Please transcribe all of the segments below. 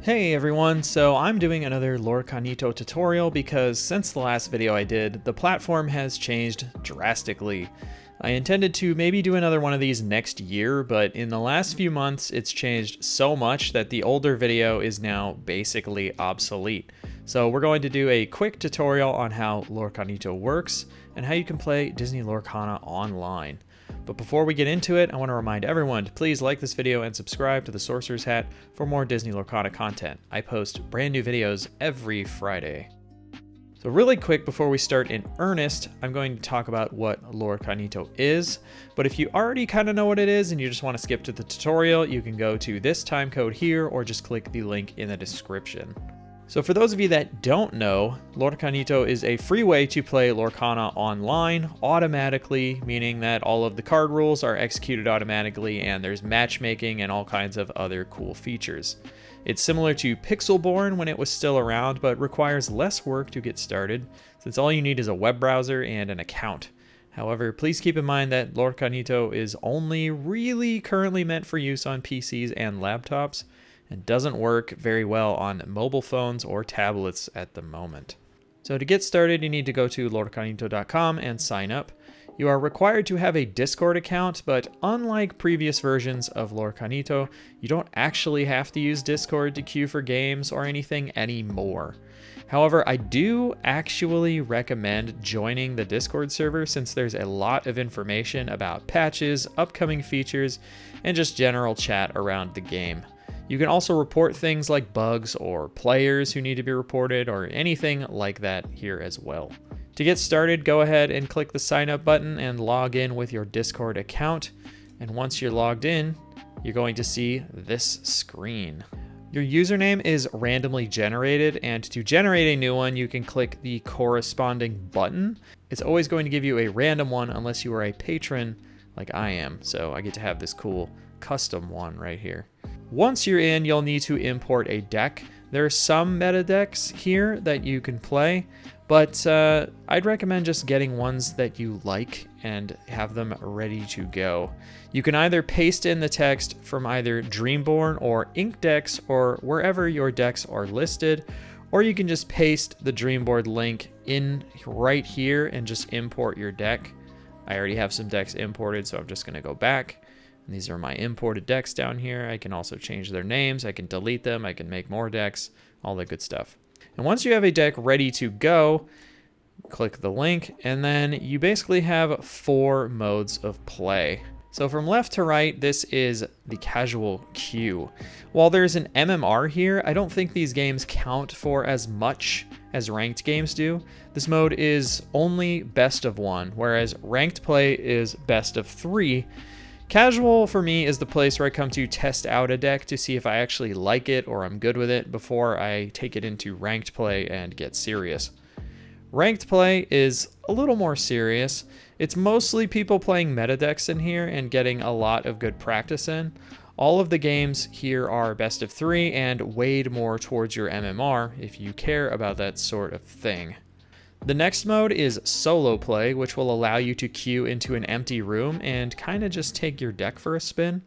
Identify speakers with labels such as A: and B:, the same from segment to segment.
A: Hey everyone, so I'm doing another Lorcanito tutorial because since the last video I did, the platform has changed drastically. I intended to maybe do another one of these next year, but in the last few months it's changed so much that the older video is now basically obsolete. So we're going to do a quick tutorial on how Lorcanito works and how you can play Disney Lorcana online. But before we get into it, I want to remind everyone to please like this video and subscribe to the Sorcerer's Hat for more Disney Lorcana content. I post brand new videos every Friday. So really quick before we start in earnest, I'm going to talk about what Lorcanito is. But if you already kind of know what it is and you just want to skip to the tutorial, you can go to this timecode here or just click the link in the description. So for those of you that don't know, Lorcanito is a free way to play Lorcana online automatically, meaning that all of the card rules are executed automatically and there's matchmaking and all kinds of other cool features. It's similar to Pixelborn when it was still around, but requires less work to get started, since all you need is a web browser and an account. However, please keep in mind that Lorcanito is only really currently meant for use on PCs and laptops, and doesn't work very well on mobile phones or tablets at the moment. So to get started, you need to go to lorcanito.com and sign up. You are required to have a Discord account, but unlike previous versions of Lorcanito, you don't actually have to use Discord to queue for games or anything anymore. However, I do actually recommend joining the Discord server since there's a lot of information about patches, upcoming features, and just general chat around the game. You can also report things like bugs or players who need to be reported or anything like that here as well. To get started, go ahead and click the sign up button and log in with your Discord account. And once you're logged in, you're going to see this screen. Your username is randomly generated, and to generate a new one, you can click the corresponding button. It's always going to give you a random one unless you are a patron like I am. So I get to have this cool custom one right here. Once you're in, you'll need to import a deck. There are some meta decks here that you can play, but I'd recommend just getting ones that you like and have them ready to go. You can either paste in the text from either Dreamborn or Ink decks or wherever your decks are listed, or you can just paste the Dreamboard link in right here and just import your deck. I already have some decks imported, so I'm just going to go back. And these are my imported decks down here. I can also change their names. I can delete them. I can make more decks, all that good stuff. And once you have a deck ready to go, click the link, and then you basically have 4 modes of play. So from left to right, this is the casual queue. While there's an MMR here, I don't think these games count for as much as ranked games do. This mode is only best of 1, whereas ranked play is best of 3. Casual for me is the place where I come to test out a deck to see if I actually like it or I'm good with it before I take it into ranked play and get serious. Ranked play is a little more serious. It's mostly people playing meta decks in here and getting a lot of good practice in. All of the games here are best of 3 and weighed more towards your MMR if you care about that sort of thing. The next mode is solo play, which will allow you to queue into an empty room and kind of just take your deck for a spin.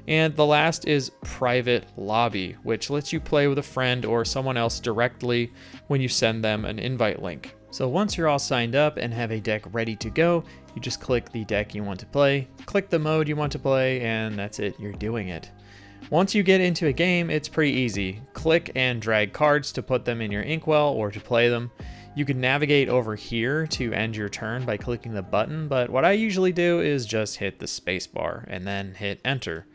A: And the last is private lobby, which lets you play with a friend or someone else directly when you send them an invite link. So once you're all signed up and have a deck ready to go, you just click the deck you want to play, click the mode you want to play, and that's it, you're doing it. Once you get into a game, it's pretty easy. Click and drag cards to put them in your inkwell or to play them. You can navigate over here to end your turn by clicking the button, but what I usually do is just hit the spacebar and then hit enter.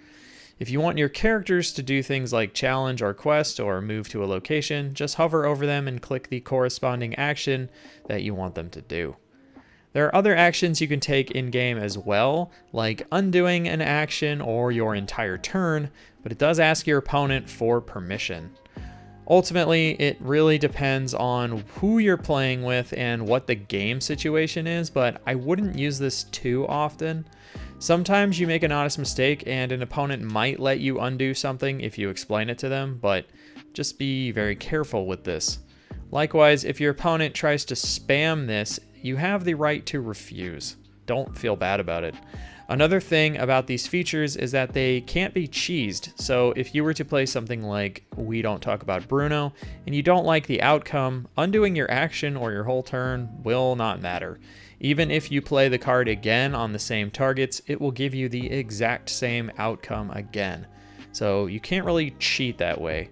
A: If you want your characters to do things like challenge or quest or move to a location, just hover over them and click the corresponding action that you want them to do. There are other actions you can take in-game as well, like undoing an action or your entire turn, but it does ask your opponent for permission. Ultimately, it really depends on who you're playing with and what the game situation is, but I wouldn't use this too often. Sometimes you make an honest mistake and an opponent might let you undo something if you explain it to them, but just be very careful with this. Likewise, if your opponent tries to spam this, you have the right to refuse. don't feel bad about it. Another thing about these features is that they can't be cheesed. So if you were to play something like We Don't Talk About Bruno and you don't like the outcome, undoing your action or your whole turn will not matter. Even if you play the card again on the same targets, it will give you the exact same outcome again. So you can't really cheat that way.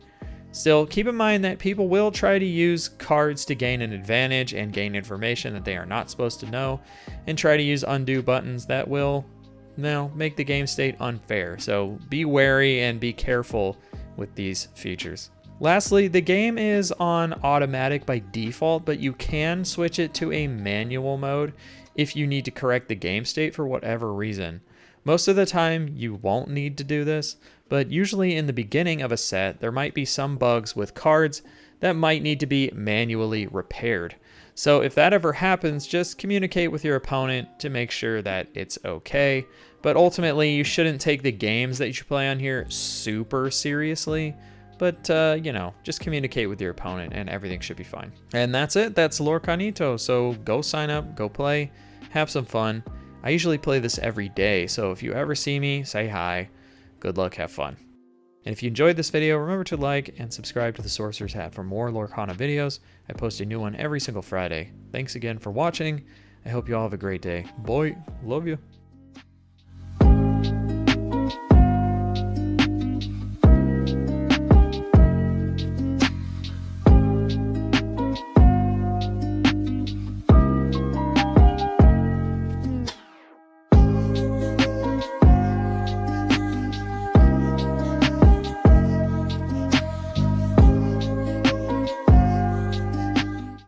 A: Still, keep in mind that people will try to use cards to gain an advantage and gain information that they are not supposed to know, and try to use undo buttons that will, make the game state unfair. So be wary and be careful with these features. Lastly, the game is on automatic by default, but you can switch it to a manual mode if you need to correct the game state for whatever reason. Most of the time you won't need to do this, but usually in the beginning of a set, there might be some bugs with cards that might need to be manually repaired. So if that ever happens, just communicate with your opponent to make sure that it's okay. But ultimately, you shouldn't take the games that you play on here super seriously. But, just communicate with your opponent and everything should be fine. And that's it. That's Lorcanito. So go sign up, go play, have some fun. I usually play this every day, so if you ever see me, say hi. Good luck, have fun. And if you enjoyed this video, remember to like and subscribe to the Sorcerer's Hat for more Lorcana videos. I post a new one every single Friday. Thanks again for watching. I hope you all have a great day. Bye. Love you.